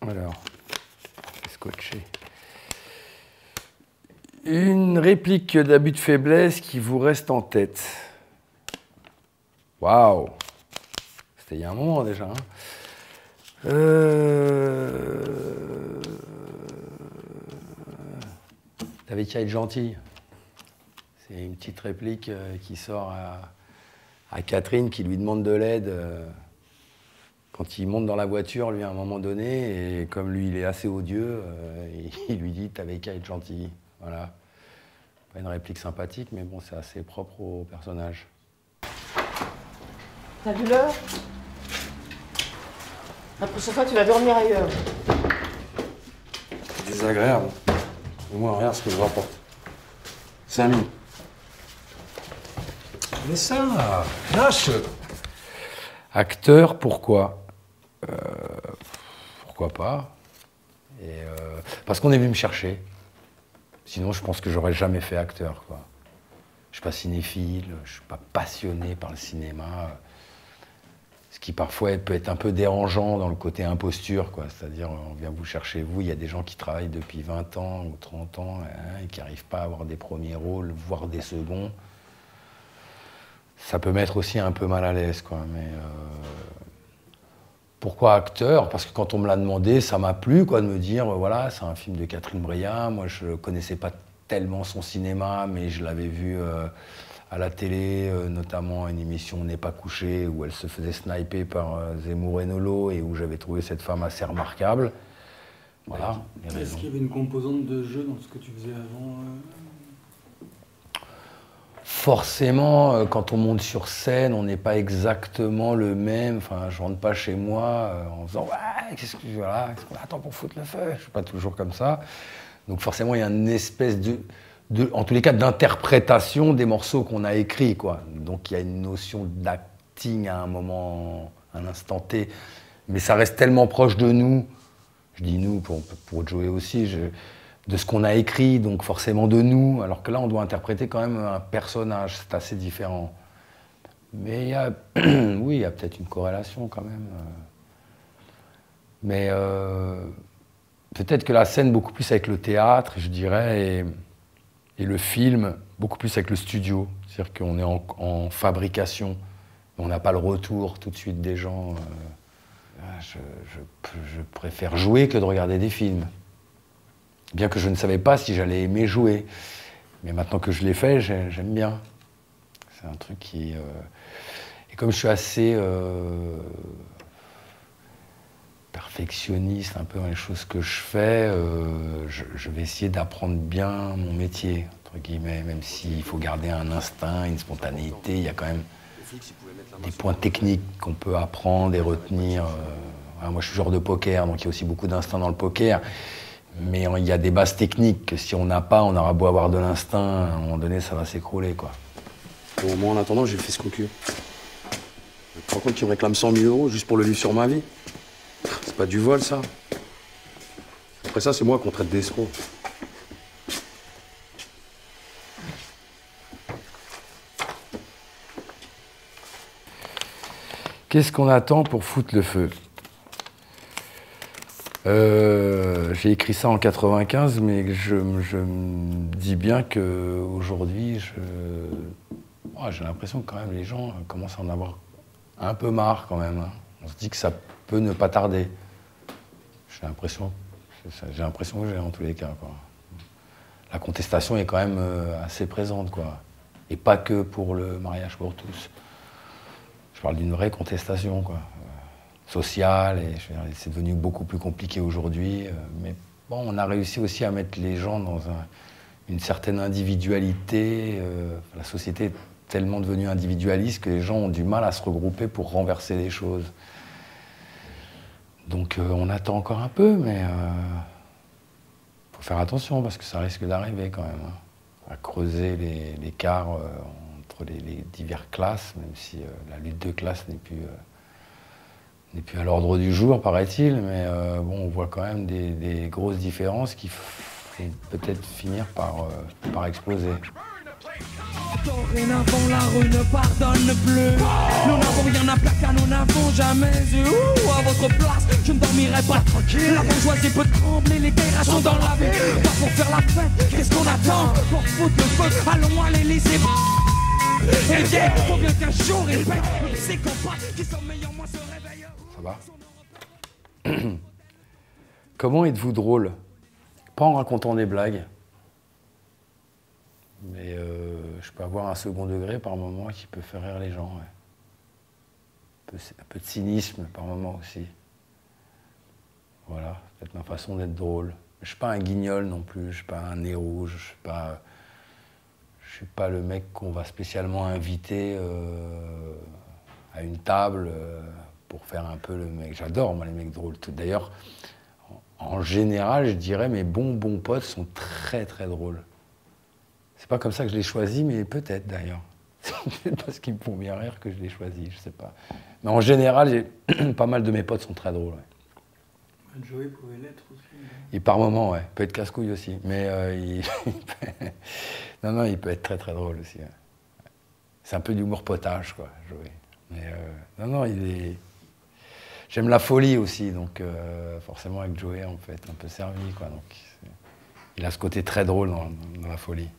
Alors, scotché. Une réplique d'abus de faiblesse qui vous reste en tête. Waouh! C'était il y a un moment déjà. Hein. T'avais qu'à être gentil. C'est une petite réplique qui sort à Catherine qui lui demande de l'aide quand il monte dans la voiture, lui, à un moment donné. Et comme lui, il est assez odieux, il lui dit « t'avais qu'à être gentil ». Voilà. Pas une réplique sympathique, mais bon, c'est assez propre au personnage. T'as vu l'heure? La prochaine fois, tu vas dormir ailleurs. C'est désagréable. Au moins, regarde ce que je rapporte. 5 000. Mais ça, lâche. Acteur, pourquoi? Pourquoi pas? Parce qu'on est venu me chercher. Sinon, je pense que j'aurais jamais fait acteur, quoi. Je suis pas cinéphile, je suis pas passionné par le cinéma. Ce qui parfois peut être un peu dérangeant dans le côté imposture, quoi. C'est-à-dire, on vient vous chercher, vous, il y a des gens qui travaillent depuis 20 ans ou 30 ans et qui n'arrivent pas à avoir des premiers rôles, voire des seconds. Ça peut mettre aussi un peu mal à l'aise, quoi. Mais pourquoi acteur? Parce que quand on me l'a demandé, ça m'a plu, quoi, de me dire, voilà, c'est un film de Catherine Breillat. Moi, je ne connaissais pas tellement son cinéma, mais je l'avais vu à la télé, notamment une émission On n'est pas couché, où elle se faisait sniper par Zemmour et Nolo, et où j'avais trouvé cette femme assez remarquable. Voilà. Est-ce qu'il y avait une composante de jeu dans ce que tu faisais avant Forcément, quand on monte sur scène, on n'est pas exactement le même. Enfin, je rentre pas chez moi en faisant ouais, qu'est-ce qu'on attend pour foutre le feu? Je suis pas toujours comme ça. Donc forcément, il y a une espèce en tous les cas, d'interprétation des morceaux qu'on a écrits, quoi. Donc il y a une notion d'acting à un moment, à un instant T. Mais ça reste tellement proche de nous. Je dis nous pour Joey aussi. De ce qu'on a écrit, donc forcément de nous, alors que là, on doit interpréter quand même un personnage, c'est assez différent. Mais il y a, oui, il y a peut-être une corrélation quand même. Mais peut-être que la scène, beaucoup plus avec le théâtre, je dirais, et le film, beaucoup plus avec le studio. C'est-à-dire qu'on est en fabrication, on n'a pas le retour tout de suite des gens. Je préfère jouer que de regarder des films. Bien que je ne savais pas si j'allais aimer jouer. Mais maintenant que je l'ai fait, j'aime bien. C'est un truc qui... Et comme je suis assez perfectionniste un peu dans les choses que je fais, je vais essayer d'apprendre bien mon métier, entre guillemets, même s'il faut garder un instinct, une spontanéité, il y a quand même des points techniques qu'on peut apprendre et retenir. Moi, je suis joueur de poker, donc il y a aussi beaucoup d'instinct dans le poker. Mais il y a des bases techniques que si on n'a pas, on aura beau avoir de l'instinct, à un moment donné, ça va s'écrouler, quoi. Bon, moi, en attendant, j'ai fait ce concure. Tu te rends compte qu'il me réclame 100 000 € juste pour le livre sur ma vie? C'est pas du vol, ça. Après ça, c'est moi qu'on traite d'escroc. Qu'est-ce qu'on attend pour foutre le feu? J'ai écrit ça en 95, mais je me dis bien qu'aujourd'hui, j'ai l'impression que quand même les gens commencent à en avoir un peu marre quand même. Hein. On se dit que ça peut ne pas tarder. J'ai l'impression que j'ai en tous les cas, quoi. La contestation est quand même assez présente, quoi. Et pas que pour le mariage pour tous. Je parle d'une vraie contestation, quoi. Sociale, et c'est devenu beaucoup plus compliqué aujourd'hui. Mais bon, on a réussi aussi à mettre les gens dans une certaine individualité. La société est tellement devenue individualiste que les gens ont du mal à se regrouper pour renverser les choses. Donc on attend encore un peu, mais faut faire attention parce que ça risque d'arriver quand même, hein, à creuser l'écart entre les diverses classes, même si la lutte de classe n'est plus à l'ordre du jour, paraît-il, mais bon, on voit quand même des grosses différences qui vont peut-être finir par exploser. Dorénavant, la rue ne pardonne plus. Nous n'avons rien à plaquer, nous n'avons jamais eu. À votre place, je ne dormirai pas tranquille. La bourgeoisie peut trembler, les guerres sont dans la ville. Pas pour faire la fête, qu'est-ce qu'on attend? Pour foutre le feu, allons à l'Élysée. Et bien, faut bien qu'un jour il paye. Ces compas qui sont meilleurs, moi se réveille. Ça va? Comment êtes-vous drôle? Pas en racontant des blagues, mais je peux avoir un second degré par moment qui peut faire rire les gens. Ouais. Un peu de cynisme par moment aussi. Voilà, c'est peut-être ma façon d'être drôle. Je suis pas un guignol non plus, je suis pas un nez rouge, je suis pas le mec qu'on va spécialement inviter à une table pour faire un peu le mec. J'adore moi les mecs drôles. D'ailleurs, en général, je dirais mes bons potes sont très très drôles. C'est pas comme ça que je les choisis, mais peut-être d'ailleurs. C'est parce qu'ils me font bien rire que je les choisis, je sais pas. Mais en général, pas mal de mes potes sont très drôles. Ouais. Joey pouvait l'être aussi. Et par moments, ouais. Peut être casse-couille aussi. Mais non, il peut être très très drôle aussi. Ouais. C'est un peu d'humour potage, quoi, Joey. Mais non, il est... J'aime la folie aussi, donc forcément avec Joey, on peut être un peu servi, quoi. Donc, il a ce côté très drôle dans la folie.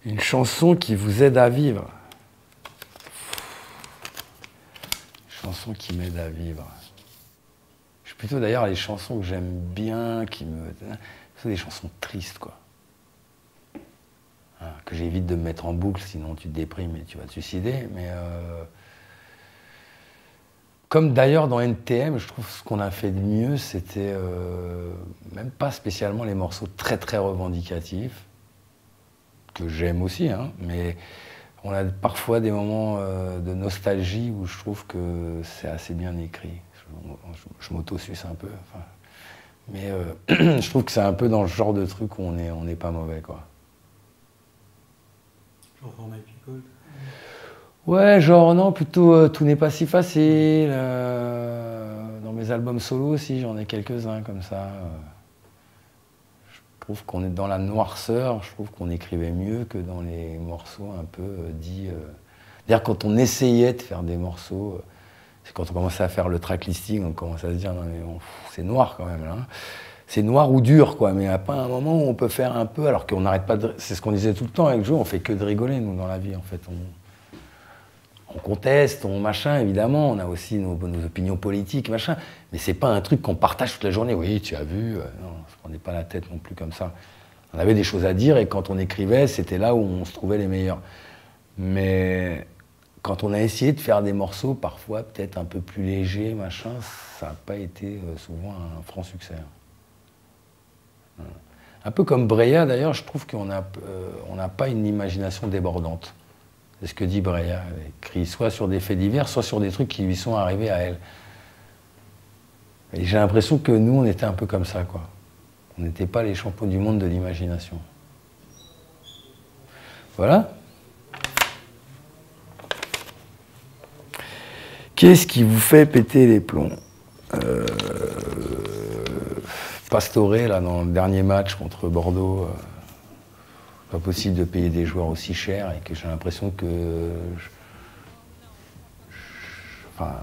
Une chanson qui vous aide à vivre. Une chanson qui m'aide à vivre. Je suis plutôt d'ailleurs les chansons que j'aime bien, c'est des chansons tristes, quoi. Hein, que j'évite de me mettre en boucle, sinon tu te déprimes et tu vas te suicider. Mais comme d'ailleurs dans NTM, je trouve ce qu'on a fait de mieux, c'était même pas spécialement les morceaux très très revendicatifs, que j'aime aussi, hein, mais on a parfois des moments de nostalgie où je trouve que c'est assez bien écrit. Je m'auto-suce un peu, enfin, mais je trouve que c'est un peu dans le genre de truc où on n'est pas mauvais, quoi. Genre For My People. Ouais, genre non, plutôt Tout n'est pas si facile. Dans mes albums solo aussi, j'en ai quelques-uns comme ça. Je trouve qu'on est dans la noirceur, je trouve qu'on écrivait mieux que dans les morceaux un peu dits... D'ailleurs, quand on essayait de faire des morceaux, c'est quand on commençait à faire le track listing, on commençait à se dire, non mais c'est noir quand même, là. Hein. C'est noir ou dur, quoi, mais il n'y a pas un moment où on peut faire un peu, alors qu'on n'arrête pas de... C'est ce qu'on disait tout le temps avec Joe, on fait que de rigoler, nous, dans la vie, en fait. On conteste, on machin, évidemment, on a aussi nos opinions politiques, machin, mais c'est pas un truc qu'on partage toute la journée. Oui, tu as vu, non, on se prenait pas la tête non plus comme ça. On avait des choses à dire et quand on écrivait, c'était là où on se trouvait les meilleurs. Mais quand on a essayé de faire des morceaux, parfois peut-être un peu plus légers, machin, ça n'a pas été souvent un franc succès. Un peu comme Breya, d'ailleurs, je trouve qu'on n'a pas une imagination débordante. C'est ce que dit Breya. Elle écrit soit sur des faits divers, soit sur des trucs qui lui sont arrivés à elle. Et j'ai l'impression que nous, on était un peu comme ça, quoi. On n'était pas les champions du monde de l'imagination. Voilà. Qu'est-ce qui vous fait péter les plombs? Pastore, là, dans le dernier match contre Bordeaux, pas possible de payer des joueurs aussi chers et que j'ai l'impression que... Enfin,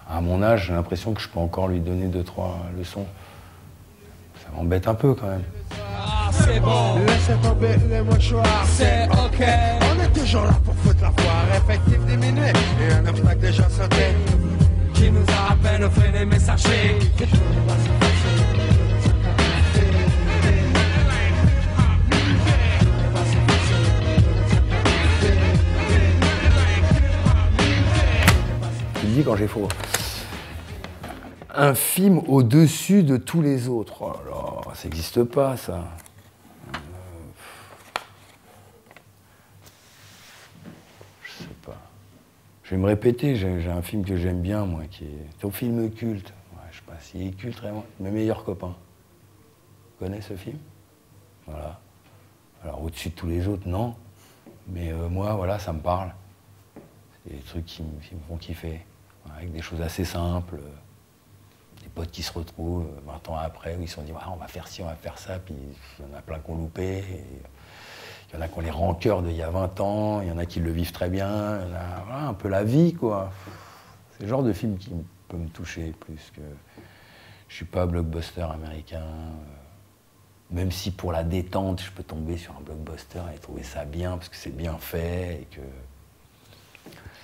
à mon âge, j'ai l'impression que je peux encore lui donner 2-3 leçons. Ça m'embête un peu, quand même. Ah, c'est bon, laissez tomber les mouchoirs, c'est ok. On est toujours là pour foutre la foire, effectif diminué et un obstacle déjà sauté qui nous a à peine freiné messager. Tu le dis quand j'ai faux. Un film au-dessus de tous les autres. Oh là, ça n'existe pas, ça. Je sais pas. Je vais me répéter, j'ai un film que j'aime bien, moi, qui est un film culte. Ouais, je sais pas s'il est culte, vraiment. Mes meilleurs copains. Vous connaissez ce film? Voilà. Alors, au-dessus de tous les autres, non. Mais moi, voilà, ça me parle. C'est des trucs qui me font kiffer. Avec des choses assez simples. des potes qui se retrouvent 20 ans après, où ils se sont dit ouais, on va faire ci, on va faire ça, puis il y en a plein qui ont loupé. Il y en a qui ont les rancœurs d'il y a 20 ans, il y en a qui le vivent très bien, il y en a voilà, un peu la vie, quoi. C'est le genre de film qui peut me toucher plus que... Je suis pas blockbuster américain, même si pour la détente, je peux tomber sur un blockbuster et trouver ça bien, parce que c'est bien fait, et que...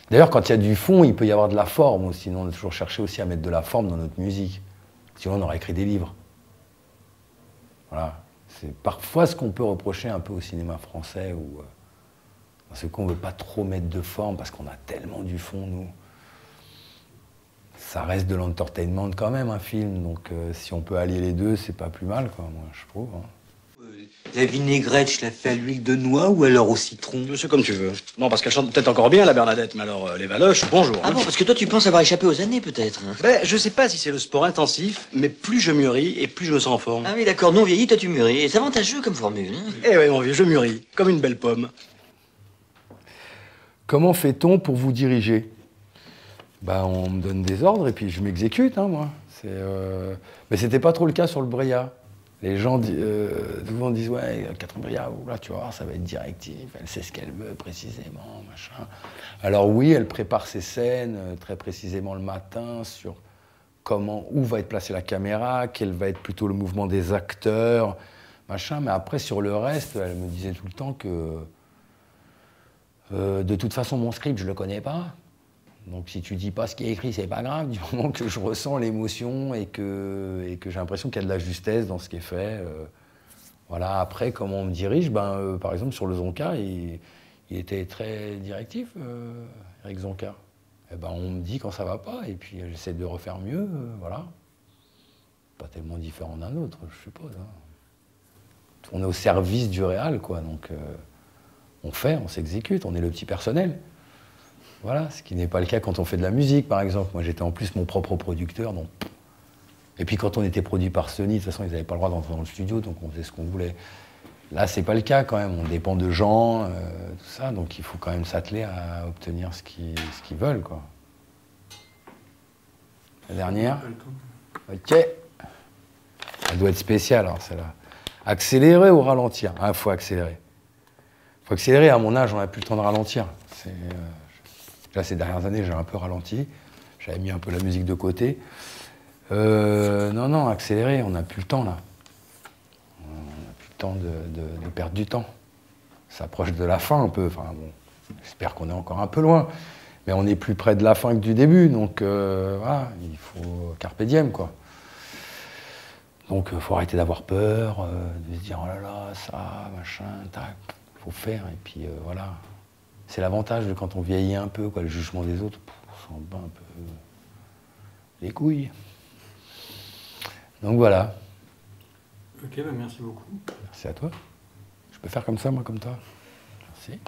D'ailleurs, quand il y a du fond, il peut y avoir de la forme aussi. Nous, on a toujours cherché aussi à mettre de la forme dans notre musique. Sinon, on aurait écrit des livres. Voilà. C'est parfois ce qu'on peut reprocher un peu au cinéma français, où c'est qu'on ne veut pas trop mettre de forme parce qu'on a tellement du fond, nous. Ça reste de l'entertainment quand même, un film. Donc si on peut allier les deux, c'est pas plus mal, quoi, moi, je trouve. Hein. La vinaigrette, je la fais à l'huile de noix ou alors au citron? C'est comme tu veux. Non, parce qu'elle chante peut-être encore bien, la Bernadette, mais alors les valoches, bonjour. Ah bon, parce que toi, tu penses avoir échappé aux années, peut-être, hein? Ben, je sais pas si c'est le sport intensif, mais plus je mûris et plus je me sens en forme. Ah oui, d'accord, non vieilli, toi tu mûris. C'est avantageux comme formule, hein? Eh ouais, mon vieux, je mûris, comme une belle pomme. Comment fait-on pour vous diriger? Ben, on me donne des ordres et puis je m'exécute, hein, moi. Mais c'était pas trop le cas sur le Bria. Les gens souvent disent ouais, Catherine Bria, là, tu vois, ça va être directif, elle sait ce qu'elle veut précisément, machin. Alors oui, elle prépare ses scènes très précisément le matin sur où va être placée la caméra, quel va être plutôt le mouvement des acteurs, machin. Mais après, sur le reste, elle me disait tout le temps que de toute façon, mon script, je le connais pas. Donc si tu dis pas ce qui est écrit, c'est pas grave, du moment que je ressens l'émotion et que j'ai l'impression qu'il y a de la justesse dans ce qui est fait. Voilà, après, comment on me dirige, par exemple, sur le Zonka, il était très directif, Eric Zonka. Et on me dit quand ça va pas, et puis j'essaie de refaire mieux, voilà. Pas tellement différent d'un autre, je suppose. Hein. On est au service du réal, quoi, donc on fait, on s'exécute, on est le petit personnel. Voilà, ce qui n'est pas le cas quand on fait de la musique, par exemple. Moi, j'étais en plus mon propre producteur, donc... Et puis quand on était produit par Sony, de toute façon, ils n'avaient pas le droit d'entrer dans le studio, donc on faisait ce qu'on voulait. Là, c'est pas le cas, quand même. On dépend de gens, tout ça, donc il faut quand même s'atteler à obtenir ce qu'ils veulent, quoi. La dernière. Ok. Elle doit être spéciale, alors, celle-là. Accélérer ou ralentir? Ah, il faut accélérer. Il faut accélérer. À mon âge, on n'a plus le temps de ralentir. Là, ces dernières années, j'ai un peu ralenti. J'avais mis un peu la musique de côté. Non, accélérer, on n'a plus le temps, là. On n'a plus le temps de perdre du temps. Ça s'approche de la fin, un peu. Enfin, bon, j'espère qu'on est encore un peu loin. Mais on est plus près de la fin que du début. Donc, voilà, il faut carpe diem, quoi. Donc, il faut arrêter d'avoir peur, de se dire, oh là là, ça, machin, tac. Il faut faire, et puis voilà. C'est l'avantage de quand on vieillit un peu, quoi, le jugement des autres, on s'en bat un peu les couilles. Donc voilà. Ok, merci beaucoup. Merci à toi. Je peux faire comme ça, moi, comme toi. Merci.